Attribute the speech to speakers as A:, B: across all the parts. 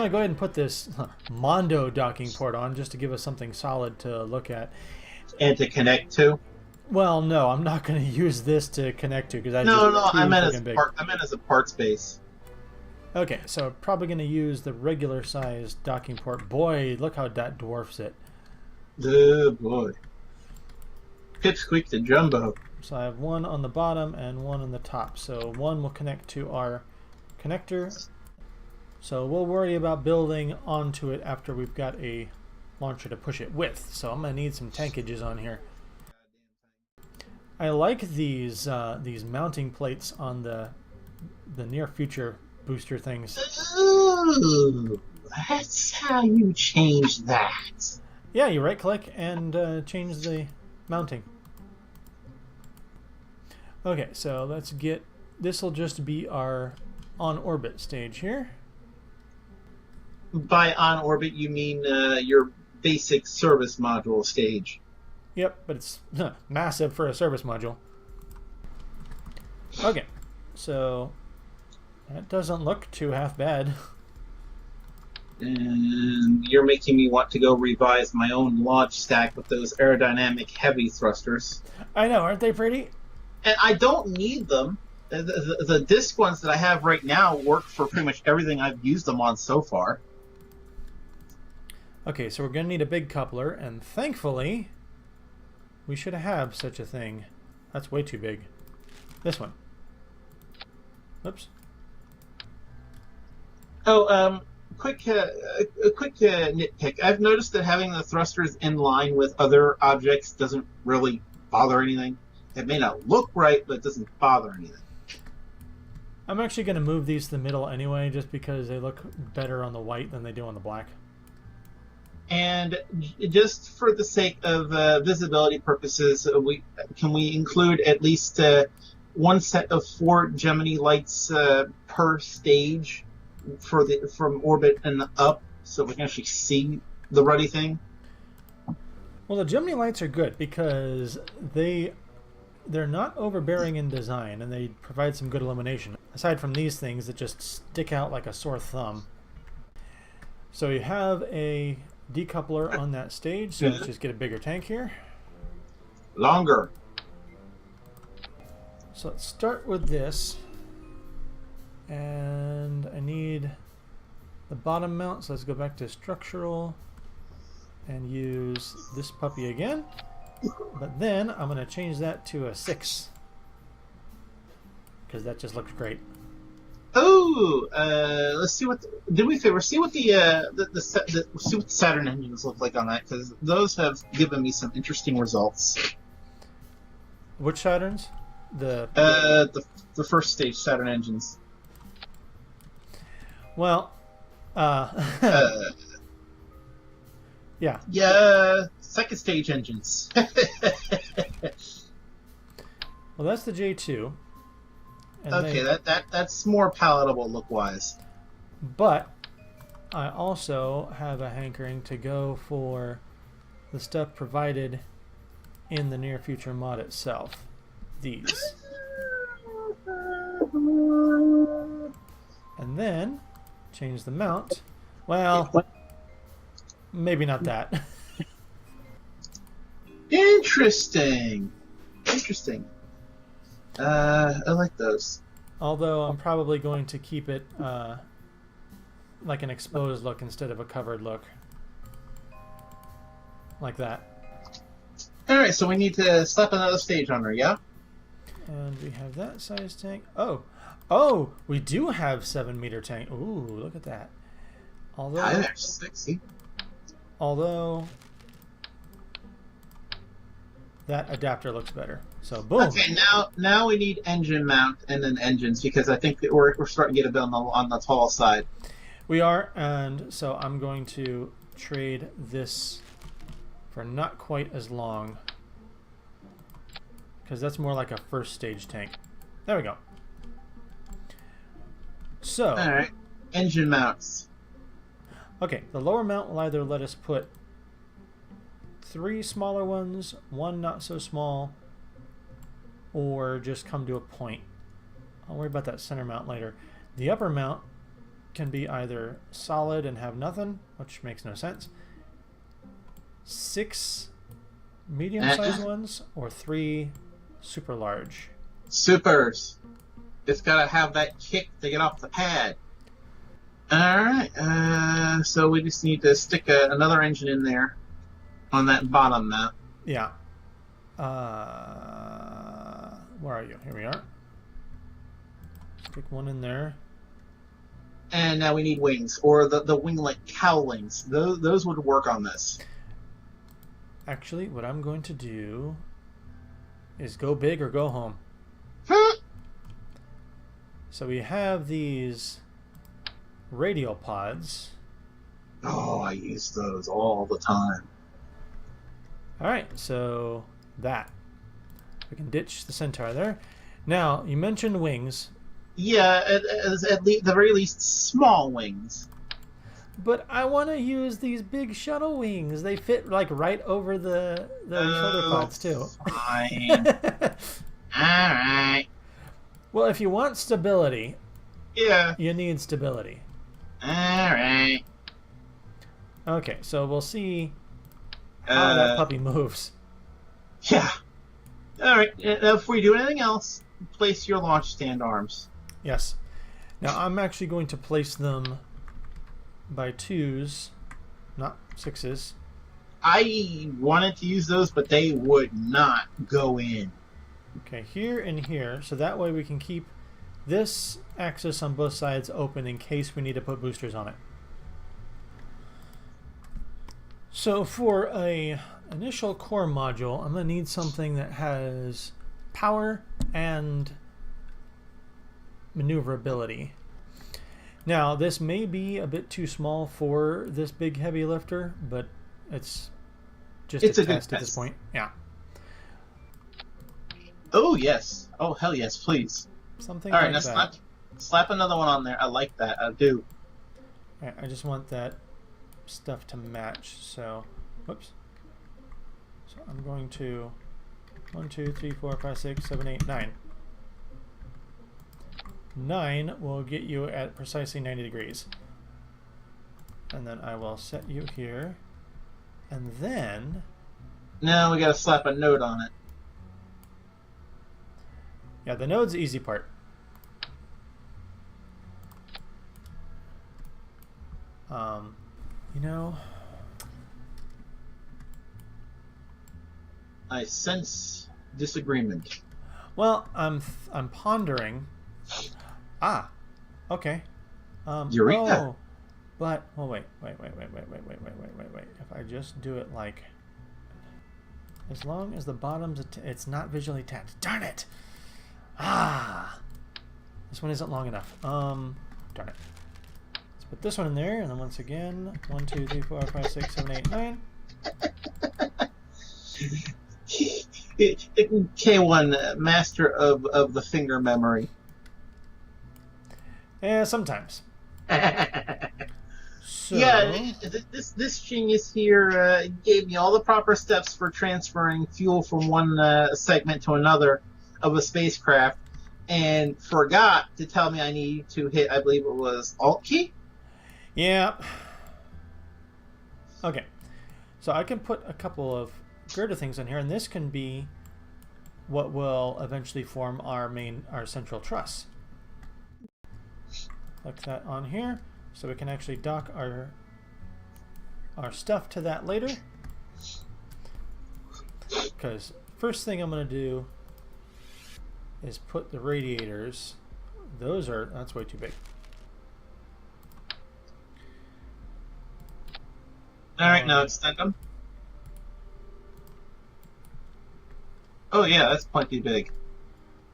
A: to go ahead and put this Mondo docking port on just to give us something solid to look at.
B: And to connect to?
A: Well, no, I'm not going to use this to connect to because that's
B: No,
A: just too
B: I meant
A: freaking big.
B: I meant as a parts base.
A: Okay, so probably going to use the regular size docking port. Boy, look how that dwarfs it.
B: Oh boy. Pipsqueak the jumbo.
A: So I have one on the bottom and one on the top. So one will connect to our connector. So we'll worry about building onto it after we've got a launcher to push it with. So I'm going to need some tankages on here. I like these mounting plates on the Near Future booster things.
B: Ooh, that's how you change that.
A: Yeah, you right click and change the mounting. Okay, so let's get, this will just be our on orbit stage here.
B: By on orbit, you mean your basic service module stage.
A: Yep, but it's massive for a service module. Okay, so that doesn't look too half bad.
B: And you're making me want to go revise my own launch stack with those aerodynamic heavy thrusters.
A: I know, aren't they pretty?
B: And I don't need them. The disc ones that I have right now work for pretty much everything I've used them on so far.
A: Okay, so we're going to need a big coupler, and thankfully, we should have such a thing. That's way too big. This one. Oops.
B: Oh, quick nitpick. I've noticed that having the thrusters in line with other objects doesn't really bother anything. It may not look right, but it doesn't bother anything.
A: I'm actually going to move these to the middle anyway, just because they look better on the white than they do on the black.
B: And just for the sake of visibility purposes, can we include at least one set of 4 Gemini lights per stage from orbit and up, so we can actually see the ruddy thing?
A: Well, the Gemini lights are good because they're not overbearing in design, and they provide some good illumination. Aside from these things that just stick out like a sore thumb. So you have a decoupler on that stage, so let's just get a bigger tank here.
B: Longer.
A: So let's start with this, and I need the bottom mount, so let's go back to structural and use this puppy again, but then I'm going to change that to a 6 because that just looks great.
B: Oh, let's see what. Did we favor see what see what the Saturn engines look like on that? Because those have given me some interesting results.
A: Which Saturns?
B: The first stage Saturn engines.
A: Well, yeah.
B: Yeah, second stage engines.
A: Well, that's the J2. And
B: okay, that's more palatable look-wise.
A: But I also have a hankering to go for the stuff provided in the Near Future mod itself. These. And then change the mount. Well, maybe not that.
B: Interesting. I like those.
A: Although I'm probably going to keep it like an exposed look instead of a covered look. Like that.
B: Alright, so we need to slap another stage on her, yeah?
A: And we have that size tank. Oh, we do have 7-meter tank. Ooh, look at that.
B: That's sexy.
A: Although that adapter looks better. So boom.
B: Okay, now we need engine mount and then engines because I think that we're starting to get a bit on the tall side.
A: We are, and so I'm going to trade this for not quite as long because that's more like a first stage tank. There we go. So,
B: all right, engine mounts.
A: Okay, the lower mount will either let us put 3 smaller ones, 1 not so small, or just come to a point. I'll worry about that center mount later. The upper mount can be either solid and have nothing, which makes no sense, 6 medium-sized ones, or 3 super large.
B: Supers. It's got to have that kick to get off the pad. All right. So we just need to stick another engine in there on that bottom map.
A: Yeah. Where are you? Here we are. Stick one in there.
B: And now we need wings, or the wing-like cowlings. Those would work on this.
A: Actually, what I'm going to do is go big or go home. So we have these radial pods.
B: Oh, I use those all the time.
A: Alright, so that. We can ditch the Centaur there. Now, you mentioned wings.
B: Yeah, at the very least, small wings.
A: But I want to use these big shuttle wings. They fit like right over the shoulder pods too.
B: Fine. Alright.
A: Well, if you want stability,
B: Yeah.
A: you need stability.
B: Alright.
A: Okay, so we'll see how that puppy moves.
B: Yeah. Alright, if we do anything else, place your launch stand arms.
A: Yes. Now I'm actually going to place them by 2s, not 6s.
B: I wanted to use those, but they would not go in.
A: Okay, here and here, so that way we can keep this axis on both sides open in case we need to put boosters on it. So for a initial core module, I'm going to need something that has power and maneuverability. Now, this may be a bit too small for this big heavy lifter, but it's just a test at this point. Yeah.
B: Oh, yes. Oh, hell yes, please.
A: Something
B: all right,
A: like
B: now
A: that.
B: slap another one on there. I like that. I do.
A: All right, I just want that stuff to match. So, whoops. So I'm going to 1, 2, 3, 4, 5, 6, 7, 8, 9. 9 will get you at precisely 90 degrees. And then I will set you here. And then...
B: Now we gotta slap a node on it.
A: Yeah, the node's the easy part. You know...
B: I sense disagreement.
A: Well, I'm pondering... Ah, okay.
B: Eureka!
A: Oh, but wait. If I just do it like, as long as the bottom's it's not visually tapped. Darn it! Ah, this one isn't long enough. Darn it. Let's put this one in there, and then once again, 1, 2, 3, 4, 5, 6, 7, 8, 9.
B: K1, master of the finger memory.
A: Yeah, sometimes. So,
B: yeah, this genius here gave me all the proper steps for transferring fuel from one segment to another of a spacecraft, and forgot to tell me I need to hit, I believe it was Alt key?
A: Yeah. Okay. So I can put a couple of girder things in here, and this can be what will eventually form our central truss. Click that on here, so we can actually dock our stuff to that later. Because first thing I'm going to do is put the radiators. That's way too big.
B: All right, now extend them. Oh yeah, that's plenty big.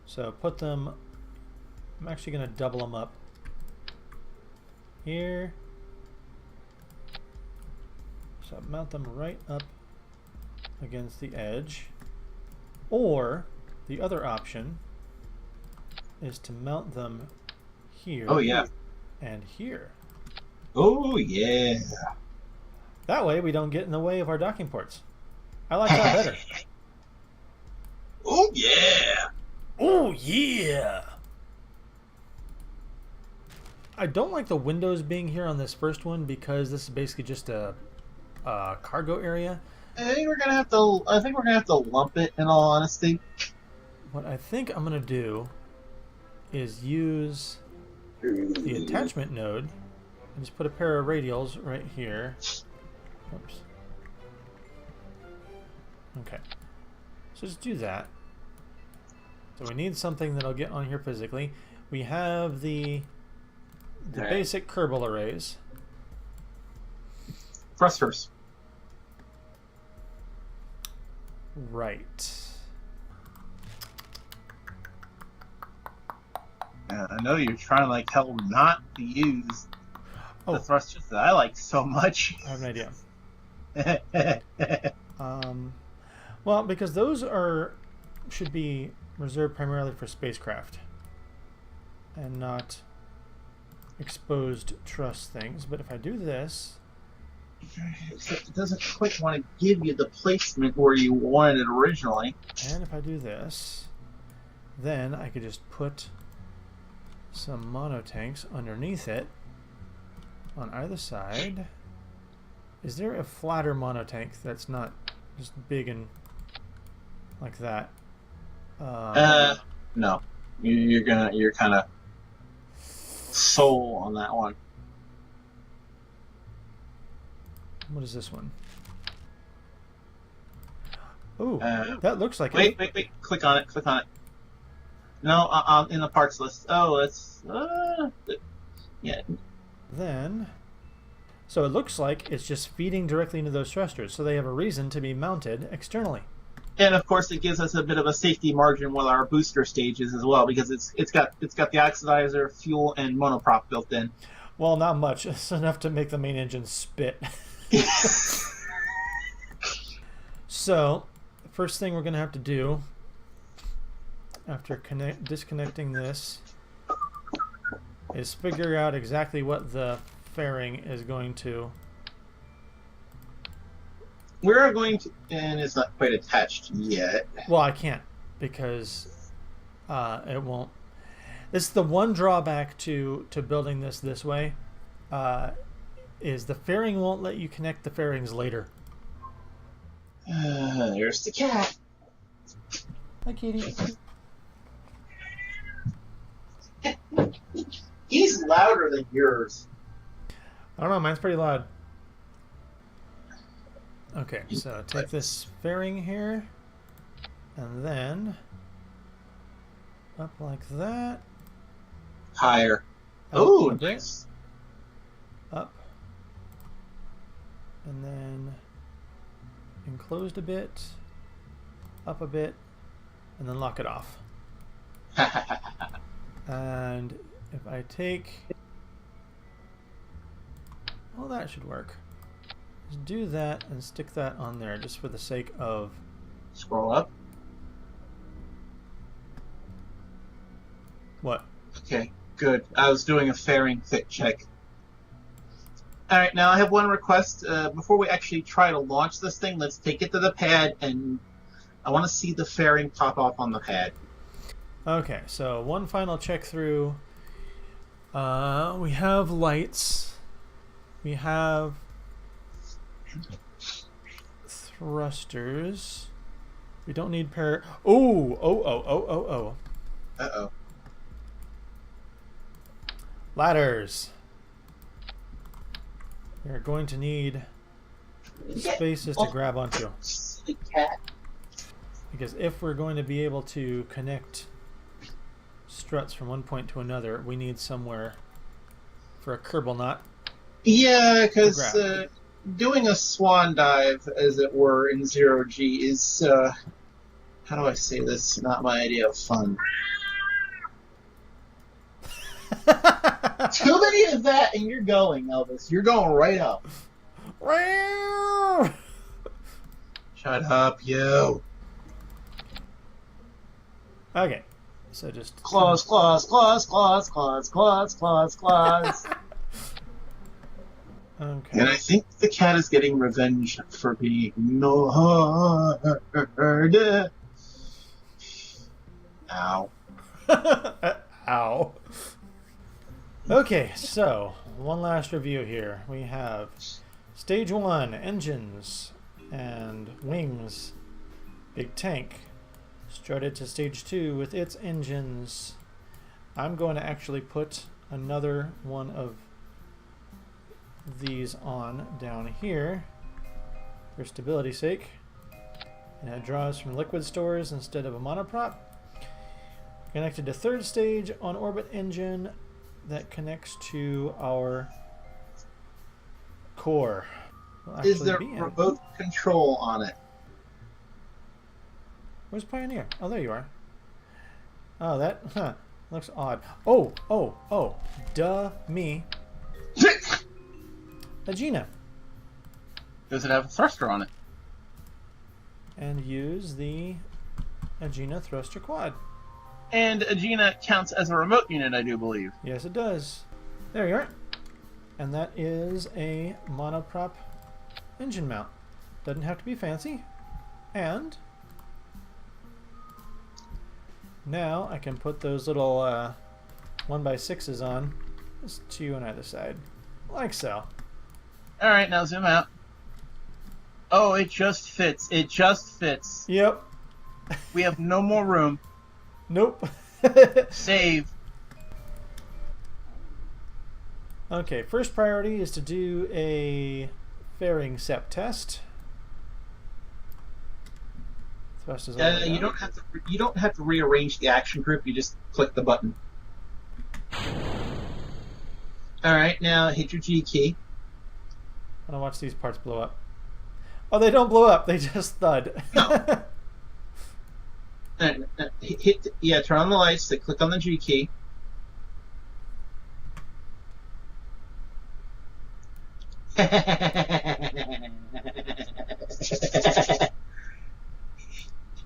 A: So put them. I'm actually going to double them up. Here. So mount them right up against the edge. Or the other option is to mount them here.
B: Oh yeah.
A: And here.
B: Oh yeah.
A: That way we don't get in the way of our docking ports. I like that better.
B: Oh yeah.
A: Oh yeah. I don't like the windows being here on this first one because this is basically just a cargo area.
B: I think we're gonna have to lump it. In all honesty,
A: What I think I'm gonna do is use the attachment node and just put a pair of radials right here. Oops. Okay. So just do that. So we need something that'll get on here physically. We have the basic Kerbal arrays.
B: thrusters.
A: Right.
B: I know you're trying like hell not to use the thrusters that I like so much.
A: I have an idea. Well, because those should be reserved primarily for spacecraft and not exposed truss things. But if I do this,
B: Except it doesn't quite want to give you the placement where you wanted it originally.
A: and if I do this, then I could just put some monotanks underneath it on either side. Is there a flatter monotank that's not just big and like that?
B: No. You're kind of sole on that one.
A: What is this one? Ooh,
B: Uh,
A: that looks like
B: Wait. Click on it. No, in the parts list. Oh, it's yeah.
A: Then, so it looks like it's just feeding directly into those thrusters, so they have a reason to be mounted externally.
B: And of course, it gives us a bit of a safety margin with our booster stages as well, because it's got the oxidizer, fuel, and monoprop built in.
A: Well, not much. It's enough to make the main engine spit. So, the first thing we're going to have to do after disconnecting this is figure out exactly what the fairing is going to.
B: We're going to, and it's not quite attached yet.
A: Well, I can't because it won't. This is the one drawback to building this way. Is the fairing won't let you connect the fairings later.
B: There's the cat.
A: Hi, Katie.
B: He's louder than yours.
A: I don't know, mine's pretty loud. Okay, so take this fairing here, and then up like that.
B: Higher.
A: Up
B: Oh,
A: a bit,
B: nice.
A: up, and then enclosed a bit, up a bit, and then lock it off. And if I take, well, that should work. Just do that and stick that on there just for the sake of.
B: Scroll up.
A: What?
B: Okay, good. I was doing a fairing fit check. Alright, now I have one request. Before we actually try to launch this thing, let's take it to the pad, and I want to see the fairing pop off on the pad.
A: Okay, so one final check through. We have lights. We have thrusters. We don't need Oh.
B: Uh-oh.
A: Ladders. We're going to need spaces to grab onto.
B: Silly cat.
A: Because if we're going to be able to connect struts from one point to another, we need somewhere for a Kerbal knot.
B: Yeah, because doing a swan dive, as it were, in zero-G is, how do I say this? Not my idea of fun. Too many of that, and you're going, Elvis. You're going right up. Shut up, you.
A: Okay, so just
B: Claws.
A: Okay.
B: And I think the cat is getting revenge for being ignored.
A: Ow. Okay, so one last review here. We have Stage 1, engines and wings. Big tank. Strutted to Stage 2 with its engines. I'm going to actually put another one of these on down here for stability's sake. And it draws from liquid stores instead of a monoprop. Connected to third stage on orbit engine that connects to our core.
B: Is there remote control on it?
A: Where's Pioneer? Oh, there you are. Oh, that looks odd. Oh, duh me. Agena.
B: Does it have a thruster on it?
A: And use the Agena thruster quad.
B: And Agena counts as a remote unit, I do believe.
A: Yes, it does. There you are. And that is a monoprop engine mount. Doesn't have to be fancy. And now I can put those little 1x6s on. Just 2 on either side. Like so.
B: Alright, now zoom out. Oh, it just fits. It just fits.
A: Yep.
B: We have no more room.
A: Nope.
B: Save.
A: Okay, first priority is to do a fairing sept test. Thrust is all
B: You don't have to rearrange the action group. You just click the button. All right, now hit your G key.
A: I want to watch these parts blow up. Oh, they don't blow up. They just thud.
B: No. Turn on the lights. Then click on the G key.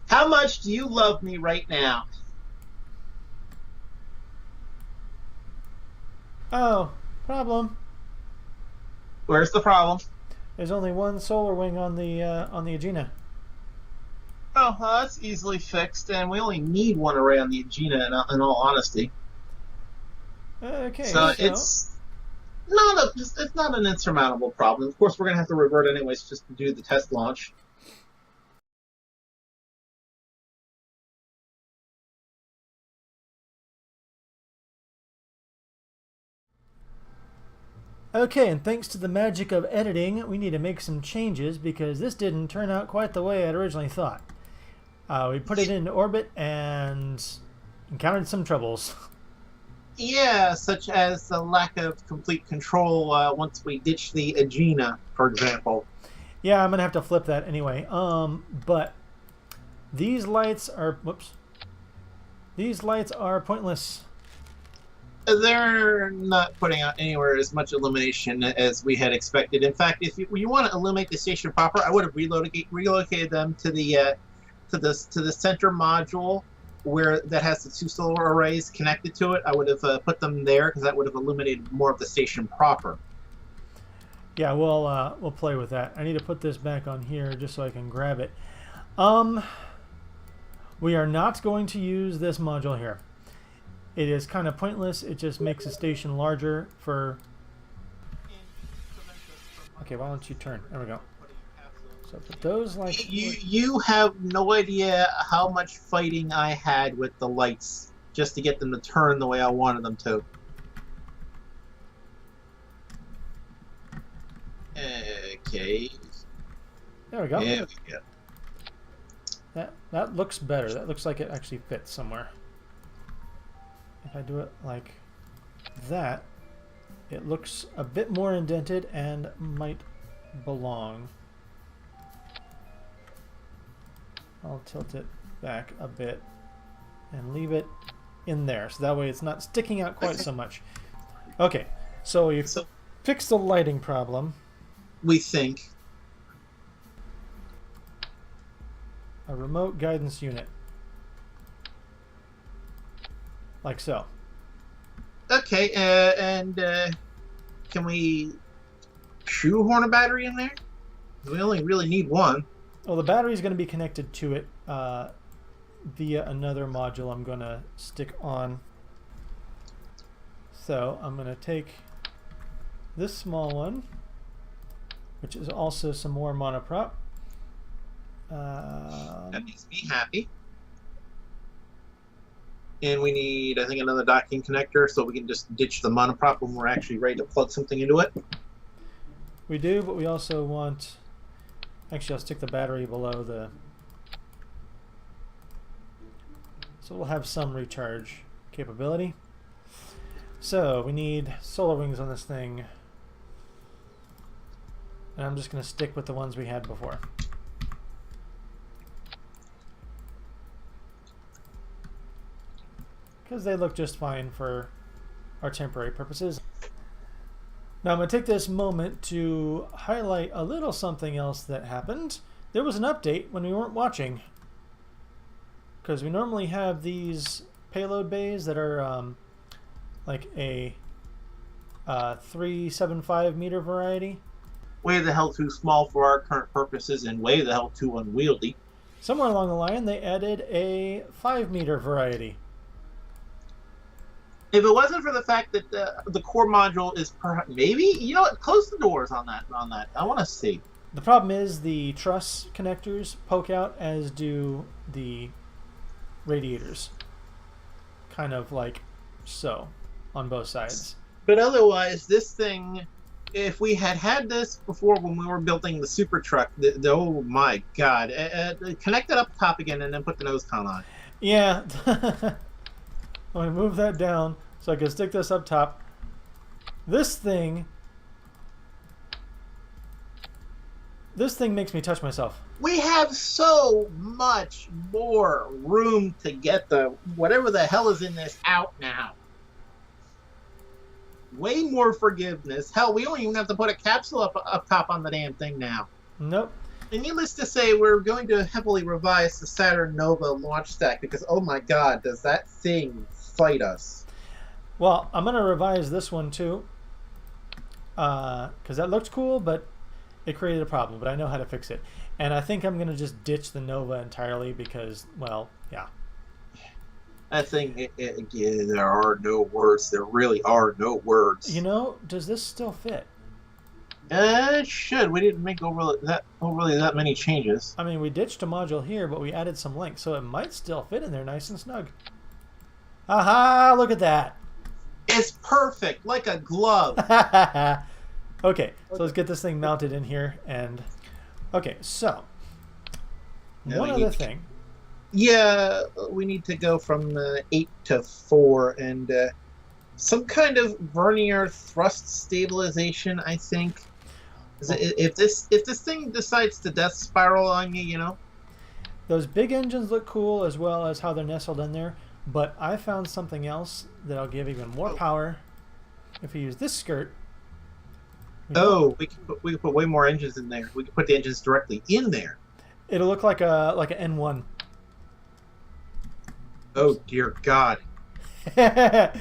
B: How much do you love me right now?
A: Oh, problem.
B: Where's the problem?
A: There's only one solar wing on the Agena.
B: Oh, that's easily fixed, and we only need one array on the Agena, in all honesty.
A: Okay.
B: So it's not an insurmountable problem. Of course, we're going to have to revert anyways just to do the test launch.
A: Okay, and thanks to the magic of editing, we need to make some changes because this didn't turn out quite the way I'd originally thought. We put it into orbit and encountered some troubles.
B: Yeah, such as the lack of complete control once we ditch the Agena, for example.
A: Yeah, I'm gonna have to flip that anyway. But these lights are These lights are pointless.
B: They're not putting out anywhere as much illumination as we had expected. In fact, if you want to illuminate the station proper, I would have relocated them to the center module where that has the 2 solar arrays connected to it. I would have put them there because that would have illuminated more of the station proper.
A: Yeah, we'll play with that. I need to put this back on here just so I can grab it. We are not going to use this module here. It is kind of pointless. It just makes the station larger for... Okay, why don't you turn? There we go. So put those like...
B: You have no idea how much fighting I had with the lights just to get them to turn the way I wanted them to. Okay.
A: There we go.
B: There we go.
A: That looks better. That looks like it actually fits somewhere. If I do it like that, it looks a bit more indented and might belong. I'll tilt it back a bit and leave it in there, so that way it's not sticking out quite so much. Okay, so you fix the lighting problem.
B: We think.
A: A remote guidance unit. Like so.
B: Okay, and can we shoehorn a battery in there? We only really need one.
A: Well, the battery is going to be connected to it via another module I'm going to stick on So I'm going to take this small one, which is also some more monoprop.
B: That makes me happy. And we need, I think, another docking connector so we can just ditch the monoprop when we're actually ready to plug something into it.
A: We do, but we also want... Actually, I'll stick the battery below the... So we'll have some recharge capability. So we need solar wings on this thing. And I'm just going to stick with the ones we had before. Because they look just fine for our temporary purposes. Now I'm going to take this moment to highlight a little something else that happened. There was an update when we weren't watching. Because we normally have these payload bays that are like a 375 meter variety.
B: Way the hell too small for our current purposes and way the hell too unwieldy.
A: Somewhere along the line they added a 5 meter variety.
B: If it wasn't for the fact that the core module is maybe, you know what, close the doors on that. I want to see.
A: The problem is the truss connectors poke out, as do the radiators. Kind of like so on both sides.
B: But otherwise, this thing, if we had this before when we were building the super truck, oh my god. Connect it up top again and then put the nose cone on.
A: Yeah. I'm going to move that down so I can stick this up top. This thing makes me touch myself.
B: We have so much more room to get the whatever the hell is in this out now. Way more forgiveness. Hell, we don't even have to put a capsule up top on the damn thing now.
A: Nope.
B: And needless to say, we're going to heavily revise the Saturn Nova launch stack because, oh my god, does that thing fight us.
A: Well, I'm going to revise this one too. Because that looked cool, but it created a problem. But I know how to fix it. And I think I'm going to just ditch the Nova entirely because, well, yeah.
B: I think there are no words. There really are no words.
A: You know, does this still fit?
B: It should. We didn't make overly that many changes.
A: I mean, we ditched a module here, but we added some links, so it might still fit in there nice and snug. Aha! Look at that.
B: It's perfect, like a glove.
A: Okay, so let's get this thing mounted in here. And okay, so one other thing.
B: Yeah, we need to go from 8 to 4 and some kind of vernier thrust stabilization, I think. If this thing decides to death spiral on you, you know.
A: Those big engines look cool as well as how they're nestled in there, but I found something else that'll give even more power if we use this skirt.
B: We can put way more engines in there. We can put the engines directly in there.
A: It'll look like a N1.
B: Oh dear God. And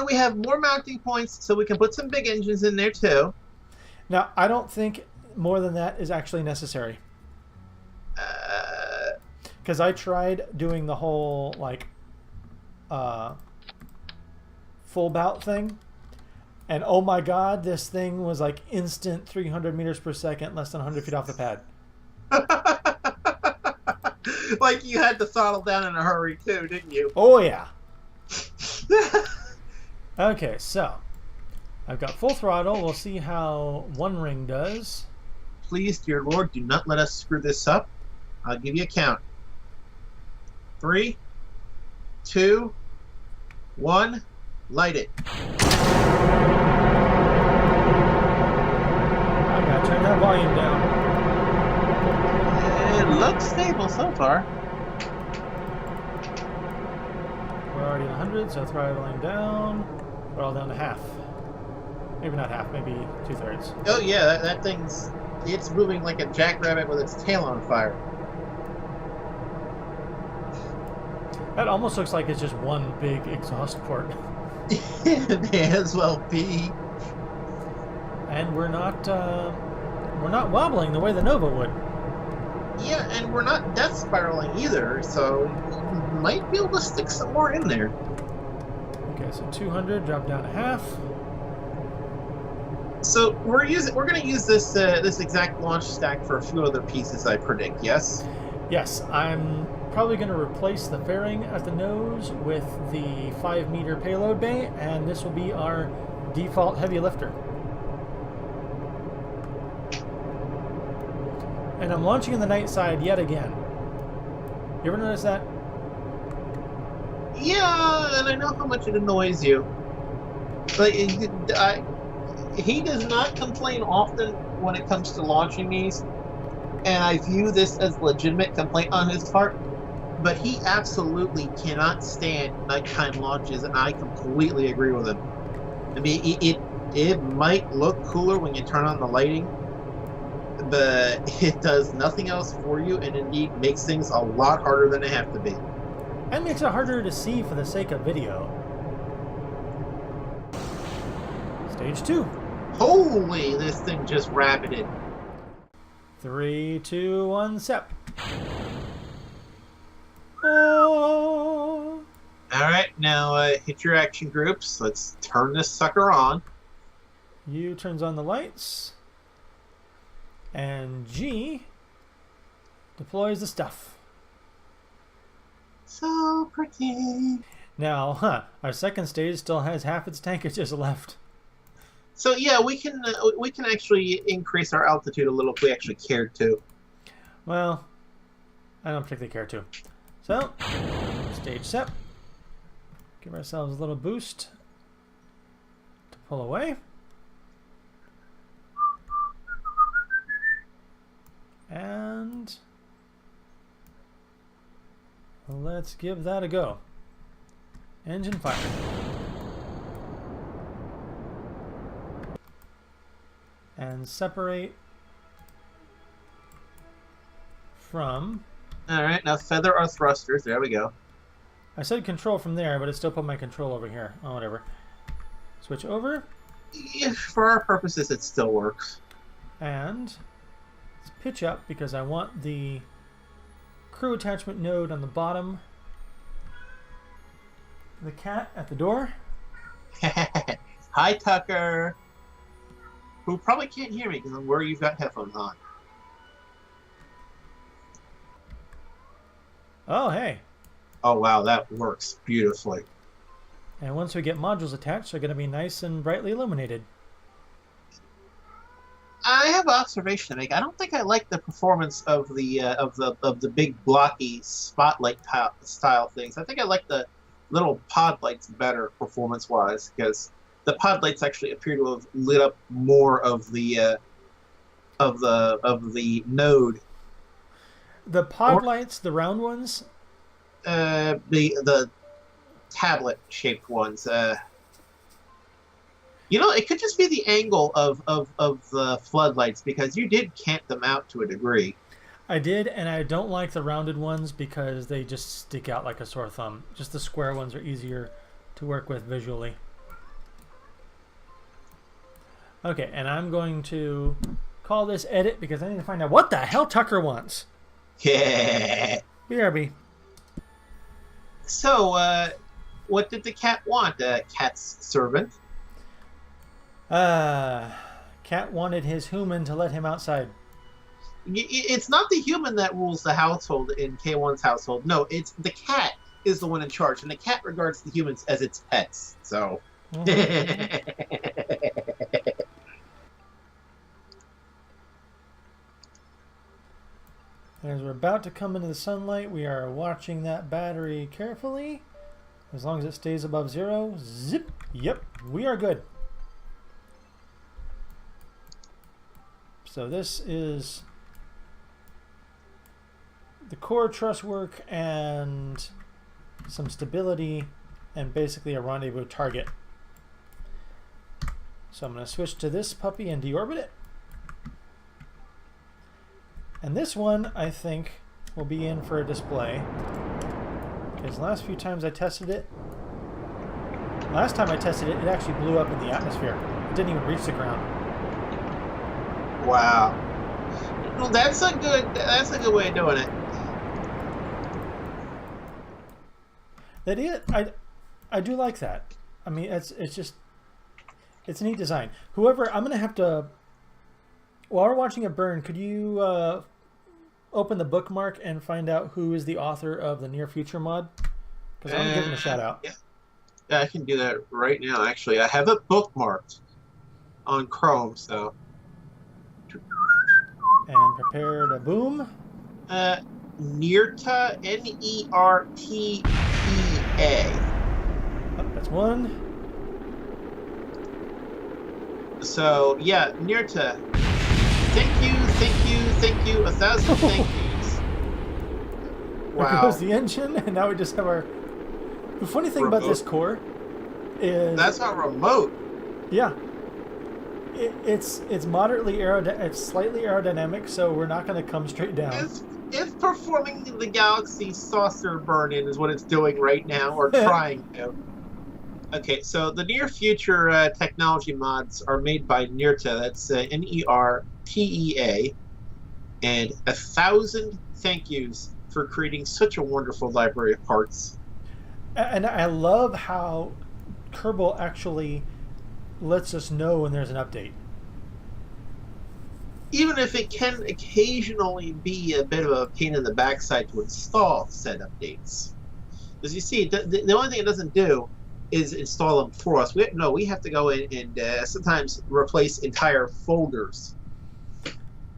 B: we have more mounting points, so we can put some big engines in there too.
A: Now, I don't think more than that is actually necessary. Because I tried doing the whole, like, full bout thing. And oh my god, this thing was like instant 300 meters per second, less than 100 feet off the pad.
B: Like you had to throttle down in a hurry too, didn't you?
A: Oh yeah. Okay, so I've got full throttle. We'll see how one ring does.
B: Please, dear Lord, do not let us screw this up. I'll give you a count. 3, 2, 1, light it.
A: I gotta turn that volume down.
B: It looks stable so far.
A: We're already at 100, so throttling down. We're all down to half. Maybe not half, maybe 2/3.
B: Oh yeah, that thing's... It's moving like a jackrabbit with its tail on fire.
A: That almost looks like it's just one big exhaust port.
B: It may as well be.
A: And we're not wobbling the way the Nova would.
B: Yeah, and we're not death spiraling either, so you might be able to stick some more in there.
A: Okay, so 200, drop down to half.
B: So we're going to use this this exact launch stack for a few other pieces, I predict. Yes.
A: Yes, I'm probably going to replace the fairing at the nose with the 5-meter payload bay, and this will be our default heavy lifter. And I'm launching in the night side yet again. You ever notice that?
B: Yeah, and I know how much it annoys you. Like, he does not complain often when it comes to launching these, and I view this as a legitimate complaint on his part. But he absolutely cannot stand nighttime launches, and I completely agree with him. I mean, it might look cooler when you turn on the lighting, but it does nothing else for you, and indeed makes things a lot harder than they have to be.
A: And makes it harder to see for the sake of video. Stage 2.
B: Holy, this thing just rabbited.
A: 3, 2, 1, sep. Oh.
B: Alright, now hit your action groups. Let's turn this sucker on.
A: U turns on the lights. And G deploys the stuff.
B: So pretty.
A: Now, our second stage still has half its tankages left.
B: So yeah, we can actually increase our altitude a little if we actually cared to.
A: Well, I don't particularly care to. So, stage set. Give ourselves a little boost to pull away. And let's give that a go. Engine fire. And separate from...
B: Alright, now feather our thrusters. There we go.
A: I said control from there, but it still put my control over here. Oh, whatever. Switch over.
B: Yeah, for our purposes, it still works.
A: And let's pitch up because I want the crew attachment node on the bottom. The cat at the door.
B: Hi, Tucker. Who probably can't hear me because I'm where you've got headphones on.
A: Oh, hey.
B: Oh, wow, that works beautifully.
A: And once we get modules attached, they're going to be nice and brightly illuminated.
B: I have an observation to make. I don't think I like the performance of the big blocky spotlight style things. I think I like the little pod lights better performance-wise because the pod lights actually appear to have lit up more of the node.
A: The pod lights, the round ones.
B: The tablet shaped ones. You know, it could just be the angle of the floodlights because you did camp them out to a degree.
A: I did, and I don't like the rounded ones because they just stick out like a sore thumb. Just the square ones are easier to work with visually. Okay, and I'm going to call this edit because I need to find out what the hell Tucker wants.
B: Yeah.
A: BRB.
B: So, what did the cat want? Cat's servant?
A: Cat wanted his human to let him outside.
B: It's not the human that rules the household in Keiwan's household. No, it's the cat is the one in charge, and the cat regards the humans as its pets. So.
A: As we're about to come into the sunlight, we are watching that battery carefully. As long as it stays above 0, zip. Yep, we are good. So this is the core truss work and some stability and basically a rendezvous target. So I'm going to switch to this puppy and deorbit it. And this one, I think, will be in for a display. Because the last few times I tested it, last time I tested it, it actually blew up in the atmosphere. It didn't even reach the ground.
B: Wow. Well, that's a good way of doing it.
A: That is, I do like that. I mean, it's just it's a neat design. Whoever, I'm gonna have to, while we're watching it burn, could you open the bookmark and find out who is the author of the Near Future mod? Because I want to give them a shout out.
B: Yeah. Yeah, I can do that right now. Actually, I have it bookmarked on Chrome. So,
A: And prepare to boom.
B: Nerta, Nertpa.
A: Oh, that's one.
B: So yeah, Nerta. Thank you, thank you, thank you, 1,000 thank yous.
A: There
B: Wow.
A: goes the engine, and now we just have our. The funny thing about this core is
B: That's our remote.
A: yeah, it's moderately it's slightly aerodynamic, so we're not going to come straight down.
B: It's performing the Galaxy saucer burn-in is what it's doing right now, or trying to. Okay, so the Near Future technology mods are made by Nerta. That's Nertea, and 1,000 thank yous for creating such a wonderful library of parts.
A: And I love how Kerbal actually lets us know when there's an update.
B: Even if it can occasionally be a bit of a pain in the backside to install said updates. As you see, the only thing it doesn't do is install them for us. We have to go in and sometimes replace entire folders.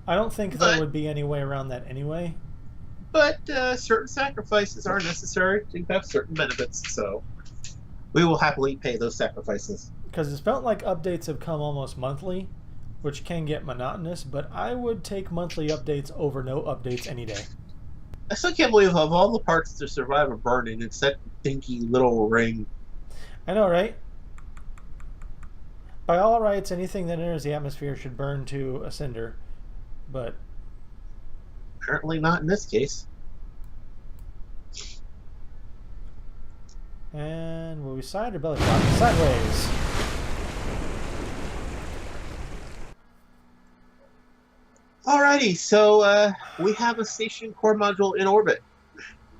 A: I don't think there would be any way around that anyway.
B: But certain sacrifices are necessary to have certain benefits, so we will happily pay those sacrifices.
A: Because it's felt like updates have come almost monthly, which can get monotonous, but I would take monthly updates over no updates any day.
B: I still can't believe of all the parts to survive a burn-in, it's that dinky little ring.
A: I know, right? By all rights, anything that enters the atmosphere should burn to a cinder, but
B: apparently not in this case.
A: And will we side or belly flop? Sideways.
B: Alrighty, so we have a station core module in orbit.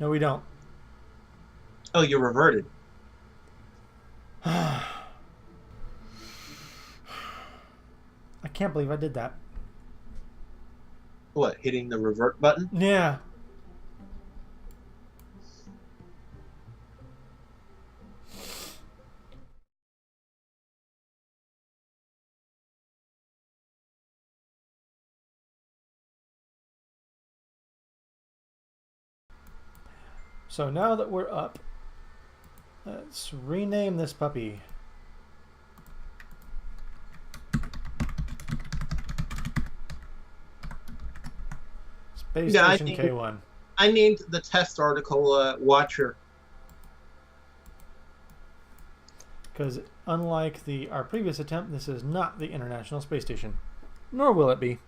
A: No, we don't.
B: Oh, you reverted.
A: I can't believe I did that.
B: What, hitting the revert button?
A: Yeah. So now that we're up, let's rename this puppy. Space Station K1.
B: I named the test article Watcher.
A: Because unlike our previous attempt, this is not the International Space Station. Nor will it be.